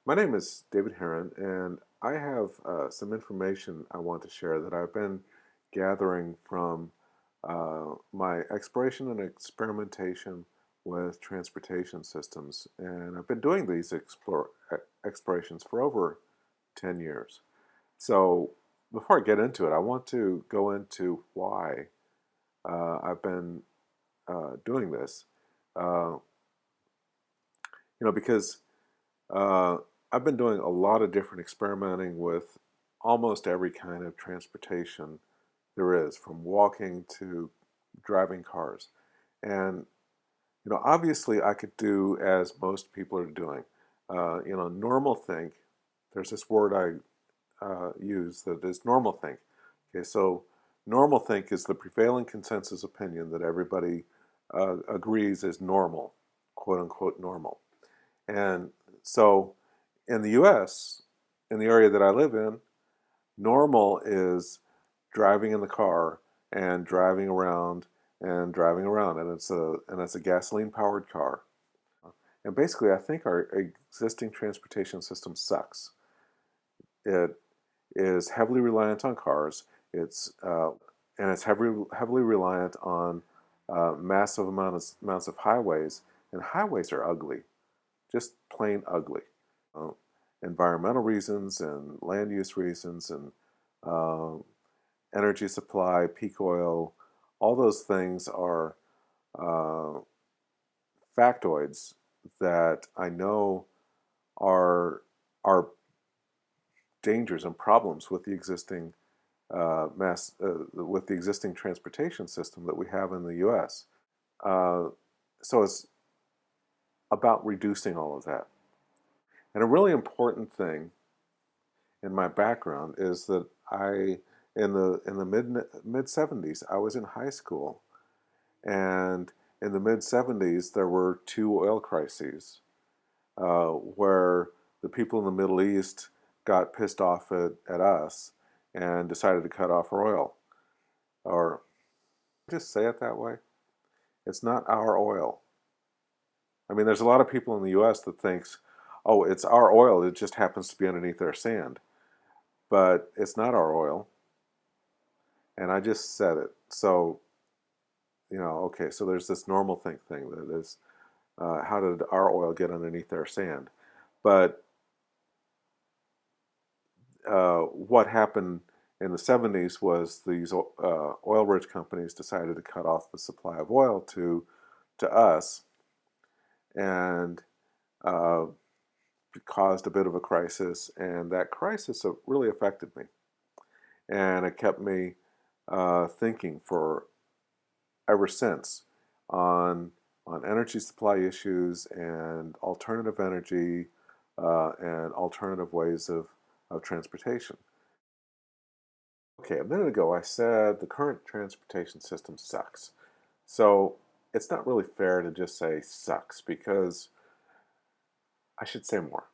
My name is David Heron, and I have some information I want to share that I've been gathering from my exploration and experimentation with transportation systems. And I've been doing these explorations for over 10 years. So before I get into it, I want to go into why I've been doing this. Uh, because Uh, I've been doing a lot of different experimenting with almost every kind of transportation there is, from walking to driving cars. And, obviously I could do as most people are doing. Normal think, there's this word I use that is normal think. Okay, so normal think is the prevailing consensus opinion that everybody agrees is normal, quote unquote normal. And so in the US, in the area that I live in, normal is driving in the car and driving around and driving around, and it's a gasoline powered car. And basically, I think our existing transportation system sucks. It is heavily reliant on cars. It's heavily reliant on massive amounts of highways, and highways are ugly, just plain ugly. Uh, Environmental reasons and land use reasons and uh, energy supply, peak oil, all those things are uh, factoids that I know are dangers and problems with the existing with the existing transportation system that we have in the U.S. So it's about reducing all of that. And a really important thing in my background is that in the mid 70s, I was in high school, and in the mid 70s there were two oil crises where the people in the Middle East got pissed off at us and decided to cut off our oil. Or just say it that way. It's not our oil. I mean, there's a lot of people in the U.S. that thinks, oh, it's our oil. It just happens to be underneath their sand. But it's not our oil. And I just said it. So, okay, so there's this normal thing that is, how did our oil get underneath their sand? But what happened in the 70s was these oil-rich companies decided to cut off the supply of oil to us, and uh, it caused a bit of a crisis, and that crisis really affected me, and it kept me thinking for ever since on energy supply issues and alternative energy and alternative ways of transportation. Okay, a minute ago I said the current transportation system sucks. So it's not really fair to just say sucks because I should say more.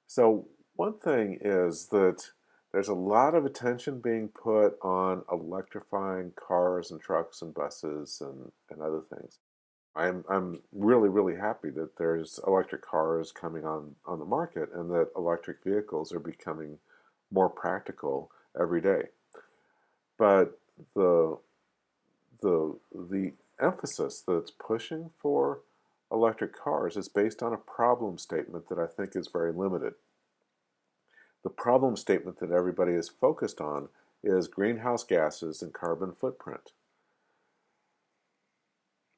So one thing is that there's a lot of attention being put on electrifying cars and trucks and buses and other things. I'm really, really happy that there's electric cars coming on the market and that electric vehicles are becoming more practical every day. But the the emphasis that's pushing for electric cars is based on a problem statement that I think is very limited. The problem statement that everybody is focused on is greenhouse gases and carbon footprint.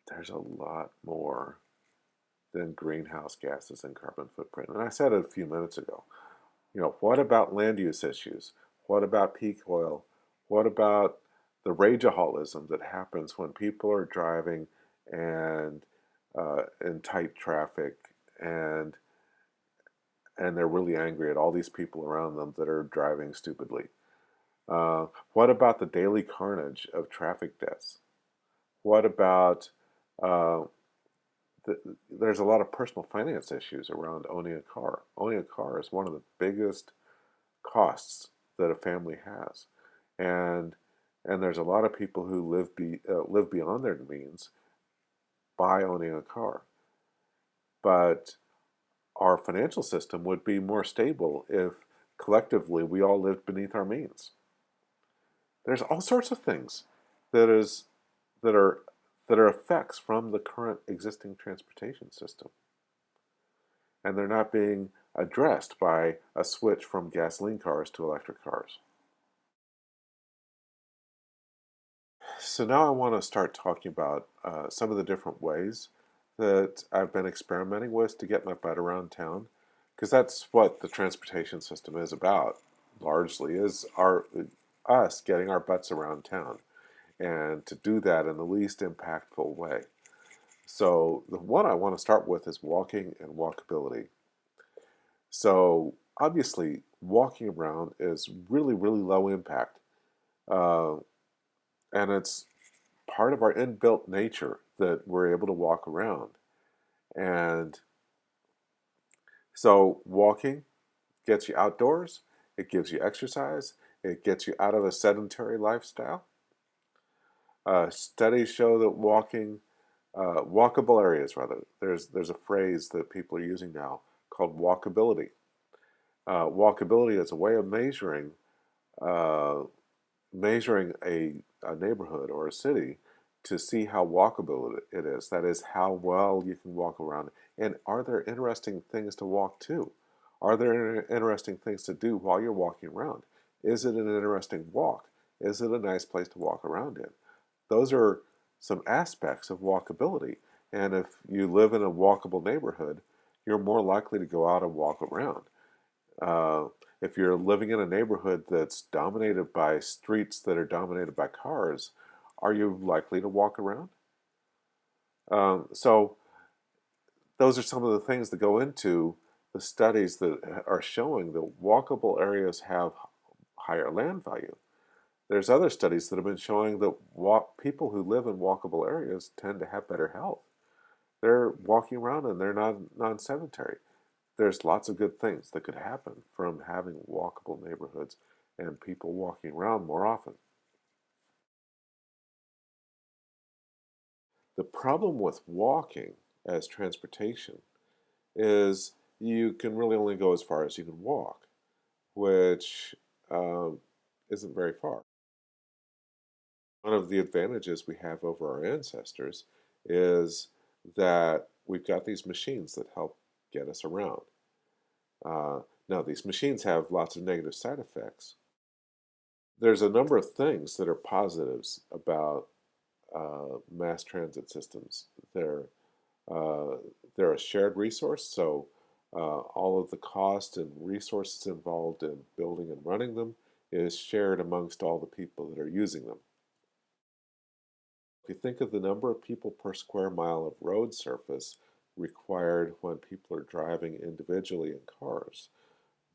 There's a lot more than greenhouse gases and carbon footprint. And I said it a few minutes ago. What about land use issues? What about peak oil? What about the rageaholism that happens when people are driving and in tight traffic and they're really angry at all these people around them that are driving stupidly? What about the daily carnage of traffic deaths? What about uh, there's a lot of personal finance issues around owning a car. Owning a car is one of the biggest costs that a family has, and there's a lot of people who live beyond their means by owning a car. But our financial system would be more stable if collectively we all lived beneath our means. There's all sorts of things that is that are that are effects from the current existing transportation system, and they're not being addressed by a switch from gasoline cars to electric cars. So now I want to start talking about some of the different ways that I've been experimenting with to get my butt around town, because that's what the transportation system is about. Largely, is our us getting our butts around town, and to do that in the least impactful way. So the one I want to start with is walking and walkability. So obviously, walking around is really, really low impact, uh, and it's part of our inbuilt nature that we're able to walk around. And so walking gets you outdoors, it gives you exercise, it gets you out of a sedentary lifestyle. Studies show that walkable areas rather, there's a phrase that people are using now called walkability. Walkability is a way of uh, measuring a neighborhood or a city to see how walkable it is. That is, how well you can walk around. And are there interesting things to walk to? Are there interesting things to do while you're walking around? Is it an interesting walk? Is it a nice place to walk around in? Those are some aspects of walkability. And if you live in a walkable neighborhood, you're more likely to go out and walk around. Uh, if you're living in a neighborhood that's dominated by streets that are dominated by cars, are you likely to walk around? So those are some of the things that go into the studies that are showing that walkable areas have higher land value. There's other studies that have been showing that people who live in walkable areas tend to have better health. They're walking around and they're not non-sedentary. There's lots of good things that could happen from having walkable neighborhoods and people walking around more often. The problem with walking as transportation is you can really only go as far as you can walk, which um, isn't very far. One of the advantages we have over our ancestors is that we've got these machines that help get us around. Now, these machines have lots of negative side effects. There's a number of things that are positives about mass transit systems. Uh, they're a shared resource, so all of the cost and resources involved in building and running them is shared amongst all the people that are using them. If you think of the number of people per square mile of road surface required when people are driving individually in cars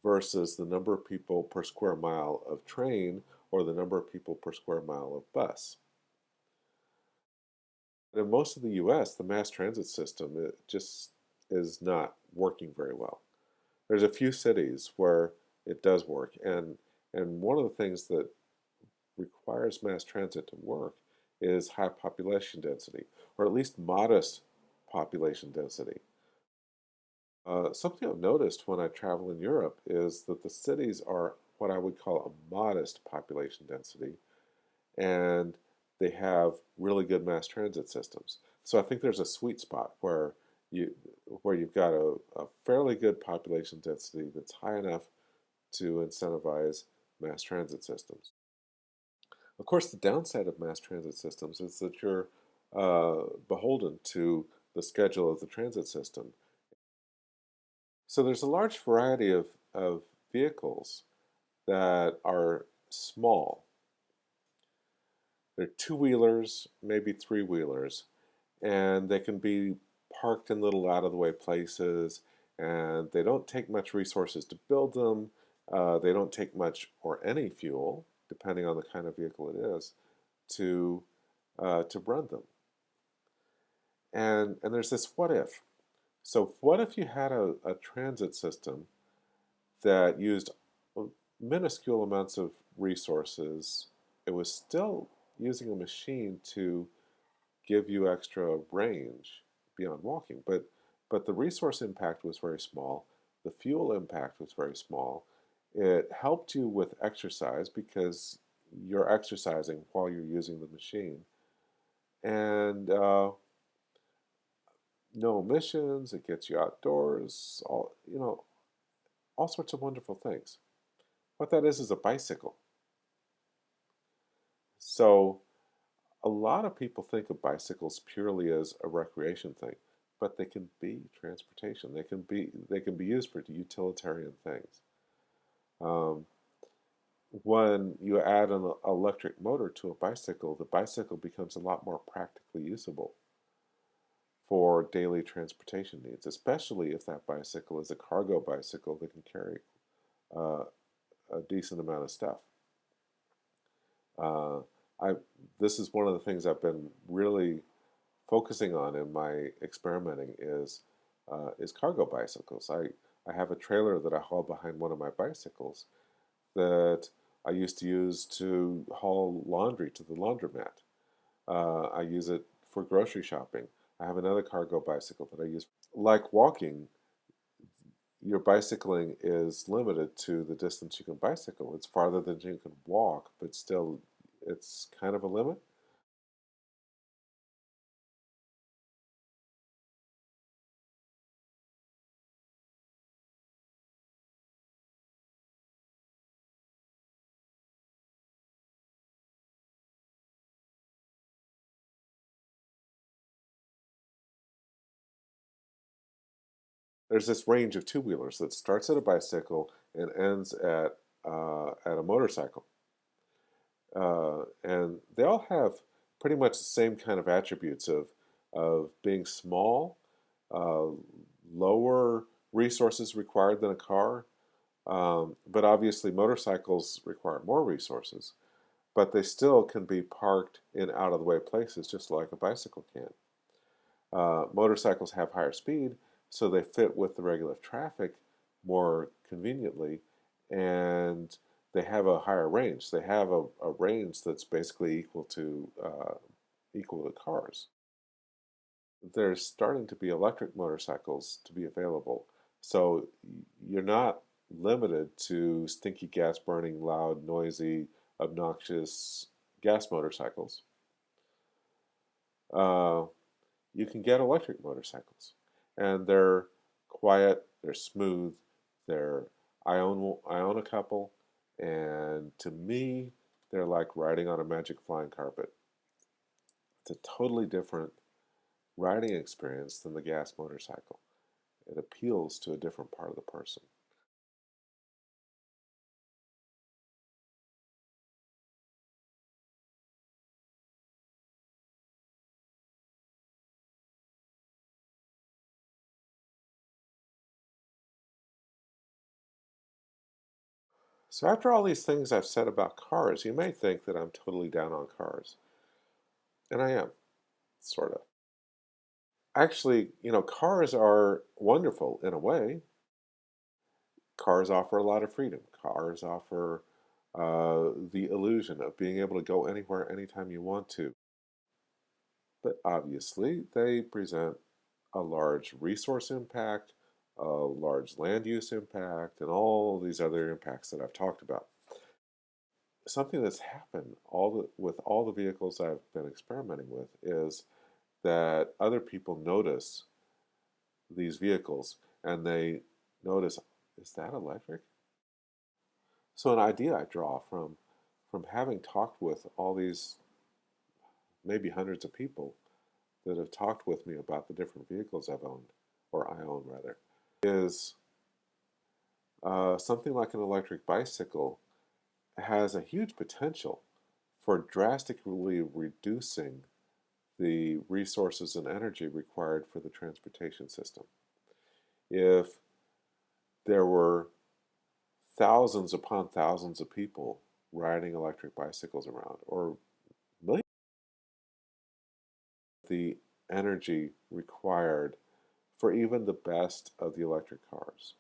versus the number of people per square mile of train or the number of people per square mile of bus. In most of the US, the mass transit system it just is not working very well. There's a few cities where it does work, and one of the things that requires mass transit to work is high population density, or at least modest population density. Something I've noticed when I travel in Europe is that the cities are what I would call a modest population density, and they have really good mass transit systems. So I think there's a sweet spot you where you've got a fairly good population density that's high enough to incentivize mass transit systems. Of course, the downside of mass transit systems is that you're beholden to the schedule of the transit system. So there's a large variety of vehicles that are small. They're two-wheelers, maybe three-wheelers, and they can be parked in little out-of-the-way places, and they don't take much resources to build them. They don't take much or any fuel, depending on the kind of vehicle it is, to to run them. And there's this what if. So what if you had a transit system that used minuscule amounts of resources? It was still using a machine to give you extra range beyond walking, but the resource impact was very small. The fuel impact was very small. It helped you with exercise because you're exercising while you're using the machine. And no emissions, it gets you outdoors, all sorts of wonderful things. What that is a bicycle. So a lot of people think of bicycles purely as a recreation thing, but they can be transportation. They can be used for utilitarian things. Um, when you add an electric motor to a bicycle, the bicycle becomes a lot more practically usable for daily transportation needs, especially if that bicycle is a cargo bicycle that can carry uh, a decent amount of stuff. Uh, I This is one of the things I've been really focusing on in my experimenting is cargo bicycles. I have a trailer that I haul behind one of my bicycles that I used to use to haul laundry to the laundromat. I use it for grocery shopping. I have another cargo bicycle that I use. Like walking, your bicycling is limited to the distance you can bicycle. It's farther than you can walk, but still, it's kind of a limit. There's this range of two-wheelers that starts at a bicycle and ends at a motorcycle, and they all have pretty much the same kind of attributes of being small, uh, lower resources required than a car, but obviously motorcycles require more resources, but they still can be parked in out of the way places just like a bicycle can. Motorcycles have higher speed, so they fit with the regular traffic more conveniently, and they have a higher range. They have a range that's basically equal to cars. There's starting to be electric motorcycles to be available, so you're not limited to stinky gas burning, loud, noisy, obnoxious gas motorcycles. Uh, you can get electric motorcycles, and they're quiet, they're smooth, they're I own a couple, and to me, they're like riding on a magic flying carpet. It's a totally different riding experience than the gas motorcycle. It appeals to a different part of the person. So after all these things I've said about cars, you may think that I'm totally down on cars, and I am, sort of. Actually, cars are wonderful in a way. Cars offer a lot of freedom. Cars offer the illusion of being able to go anywhere, anytime you want to. But obviously, they present a large resource impact, a large land use impact, and all these other impacts that I've talked about. Something that's happened with all the vehicles I've been experimenting with is that other people notice these vehicles and they notice, is that electric? So an idea I draw from having talked with all these maybe hundreds of people that have talked with me about the different vehicles I've owned, or I own rather, is something like an electric bicycle has a huge potential for drastically reducing the resources and energy required for the transportation system. If there were thousands upon thousands of people riding electric bicycles around, or millions, the energy required for even the best of the electric cars.